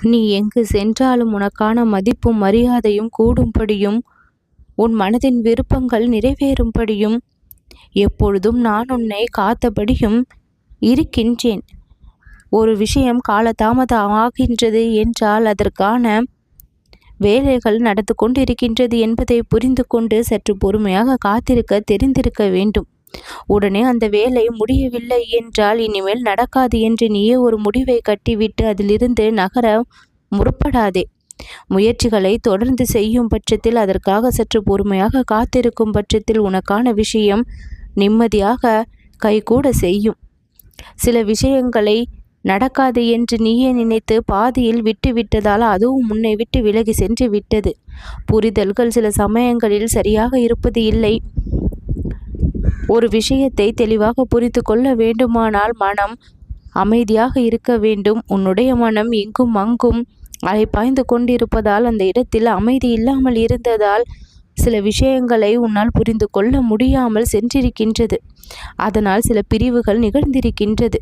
நீ எங்கு சென்றாலும் உனக்கான மதிப்பும் மரியாதையும் கூடும்படியும் உன் மனதின் விருப்பங்கள் நிறைவேறும்படியும் எப்பொழுதும் நான் உன்னை காத்தபடியும் இருக்கின்றேன். ஒரு விஷயம் காலதாமதம் ஆகின்றது என்றால் அதற்கான வேலைகள் நடந்து கொண்டிருக்கின்றது என்பதை புரிந்து கொண்டு சற்று பொறுமையாக காத்திருக்க தெரிந்திருக்க வேண்டும். உடனே அந்த வேலை முடியவில்லை என்றால் இனிமேல் நடக்காது என்று நீயே ஒரு முடிவை கட்டிவிட்டு அதிலிருந்து நகர முற்படாதே. முயற்சிகளை தொடர்ந்து செய்யும் பட்சத்தில், அதற்காக சற்று பொறுமையாக காத்திருக்கும் பட்சத்தில் உனக்கான விஷயம் நிம்மதியாக கைகூட செய்யும். சில விஷயங்களை நடக்காது என்று நீயே நினைத்து பாதியில் விட்டுவிட்டதால் அதுவும் முன்னை விட்டு விலகி சென்று விட்டது. புரிதல்கள் சில சமயங்களில் சரியாக இருப்பது இல்லை. ஒரு விஷயத்தை தெளிவாக புரிந்து கொள்ள வேண்டுமானால் மனம் அமைதியாக இருக்க வேண்டும். உன்னுடைய மனம் எங்கும் அங்கும் அலைபாய்ந்து கொண்டிருப்பதால், அந்த இடத்தில் அமைதி இல்லாமல் இருந்ததால் சில விஷயங்களை உன்னால் புரிந்து கொள்ள முடியாமல் சென்றிருக்கின்றது. அதனால் சில பிரிவுகள் நிகழ்ந்திருக்கின்றது.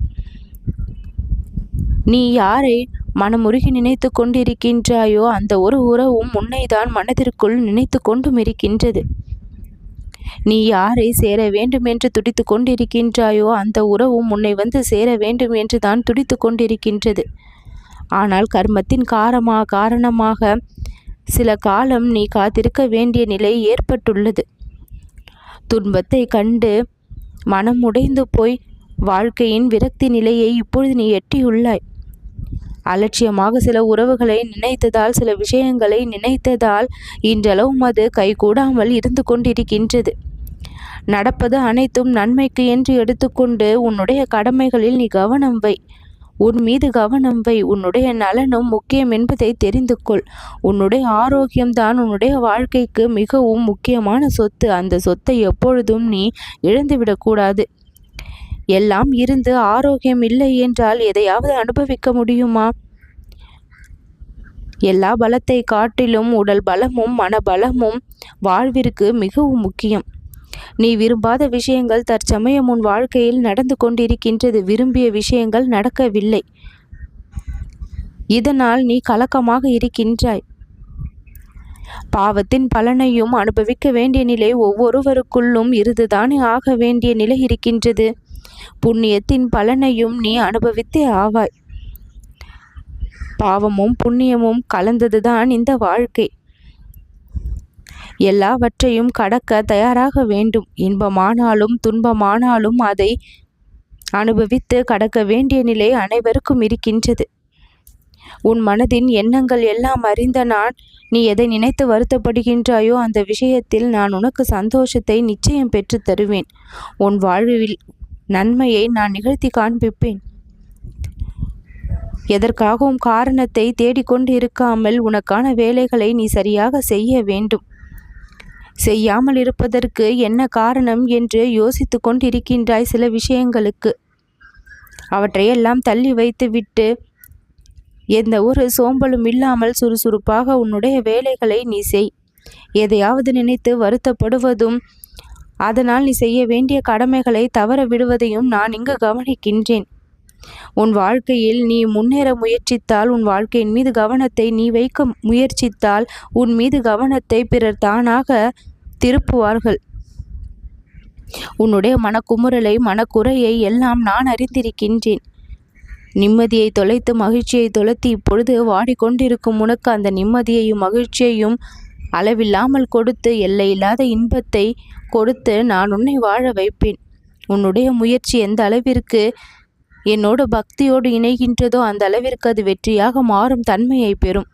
நீ யாரை மனமுருகி நினைத்து கொண்டிருக்கின்றாயோ அந்த ஒரு உறவும் உன்னைதான் மனதிற்குள் நினைத்து கொண்டும் இருக்கின்றது. நீ யாரை சேர வேண்டும் என்று துடித்து கொண்டிருக்கின்றாயோ அந்த உறவும் உன்னை வந்து சேர வேண்டும் என்று தான் துடித்து கொண்டிருக்கின்றது. ஆனால் கர்மத்தின் காரணமாக சில காலம் நீ காத்திருக்க வேண்டிய நிலை ஏற்பட்டுள்ளது. துன்பத்தை கண்டு மனம் உடைந்து போய் வாழ்க்கையின் விரக்தி நிலையை இப்பொழுது நீ எட்டியுள்ளாய். அலட்சியமாக சில உறவுகளை நினைத்ததால், சில விஷயங்களை நினைத்ததால் இன்றளவும் அது கைகூடாமல் இருந்து கொண்டிருக்கின்றது. நடப்பது அனைத்தும் நன்மைக்கு என்று எடுத்துக்கொண்டு உன்னுடைய கடமைகளில் நீ கவனம் வை. உன் மீது கவனம் வை. உன்னுடைய நலனும் முக்கியம் என்பதை தெரிந்து கொள். உன்னுடைய ஆரோக்கியம்தான் உன்னுடைய வாழ்க்கைக்கு மிகவும் முக்கியமான சொத்து. அந்த சொத்தை எப்பொழுதும் நீ இழந்துவிடக்கூடாது. எல்லாம் இருந்து ஆரோக்கியம் இல்லை என்றால் எதையாவது அனுபவிக்க முடியுமா? எல்லா பலத்தை காட்டிலும் உடல் பலமும் மனபலமும் வாழ்விற்கு மிகவும் முக்கியம். நீ விரும்பாத விஷயங்கள் தற்சமயம் உன் வாழ்க்கையில் நடந்து கொண்டிருக்கின்றது. விரும்பிய விஷயங்கள் நடக்கவில்லை. இதனால் நீ கலக்கமாக இருக்கின்றாய். பாவத்தின் பலனையும் அனுபவிக்க வேண்டிய நிலை ஒவ்வொருவருக்குள்ளும் இருந்துதானே ஆக வேண்டிய நிலை இருக்கின்றது. புண்ணியத்தின் பலனையும் நீ அனுபவித்தே ஆவாய். பாவமும் புண்ணியமும் கலந்ததுதான் இந்த வாழ்க்கை. எல்லாவற்றையும் கடக்க தயாராக வேண்டும். இன்பமானாலும் துன்பமானாலும் அதை அனுபவித்து கடக்க வேண்டிய நிலை அனைவருக்கும் இருக்கின்றது. உன் மனதின் எண்ணங்கள் எல்லாம் அறிந்த நான், நீ எதை நினைத்து வருத்தப்படுகின்றாயோ அந்த விஷயத்தில் நான் உனக்கு சந்தோஷத்தை நிச்சயம் பெற்று தருவேன். உன் வாழ்வில் நன்மையை நான் நிகழ்த்தி காண்பிப்பேன். எதற்காகவும் காரணத்தை தேடிக்கொண்டு இருக்காமல் உனக்கான வேலைகளை நீ சரியாக செய்ய வேண்டும். செய்யாமல் இருப்பதற்கு என்ன காரணம் என்று யோசித்து கொண்டிருக்கின்றாய். சில விஷயங்களுக்கு அவற்றையெல்லாம் தள்ளி வைத்துவிட்டு எந்த ஒரு சோம்பலும் இல்லாமல் சுறுசுறுப்பாக உன்னுடைய வேலைகளை நீ செய். எதையாவது நினைத்து வருத்தப்படுவதும் அதனால் நீ செய்ய வேண்டிய கடமைகளை தவற விடுவதையும் நான் இங்கு கவனிக்கின்றேன். உன் வாழ்க்கையில் நீ முன்னேற முயற்சித்தால், உன் வாழ்க்கையின் மீது கவனத்தை நீ வைக்க முயற்சித்தால், உன் மீது கவனத்தை பிறர் தானாக திருப்புவார்கள். உன்னுடைய மனக்குமுறலை மனக்குறையை எல்லாம் நான் அறிந்திருக்கின்றேன். நிம்மதியை தொலைத்து மகிழ்ச்சியை தொலைத்து இப்பொழுது வாடிக்கொண்டிருக்கும் உனக்கு அந்த நிம்மதியையும் மகிழ்ச்சியையும் அளவில்லாமல் கொடுத்து எல்லையில்லாத இன்பத்தை கொடுத்து நான் உன்னை வாழ வைப்பேன். உன்னுடைய முயற்சி எந்த அளவிற்கு என்னோடு பக்தியோடு இணைகின்றதோ அந்த அளவிற்கு அது வெற்றியாக மாறும் தன்மையை பெறும்.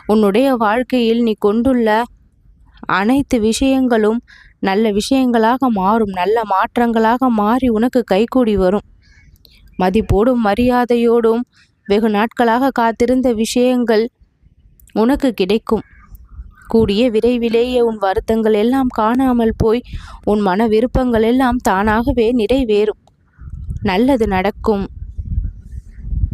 உன்னுடைய வாழ்க்கையில் நீ கொண்டுள்ள அனைத்து விஷயங்களும் நல்ல விஷயங்களாக மாறும். நல்ல மாற்றங்களாக மாறி உனக்கு கைகூடி வரும். மதிப்போடும் மரியாதையோடும் வெகு நாட்களாக காத்திருந்த விஷயங்கள் உனக்கு கிடைக்கும். கூடிய விரைவிலேயே உன் வருத்தங்கள் எல்லாம் காணாமல் போய் உன் மன விருப்பங்கள் எல்லாம் தானாகவே நிறைவேறும். நல்லது நடக்கும்.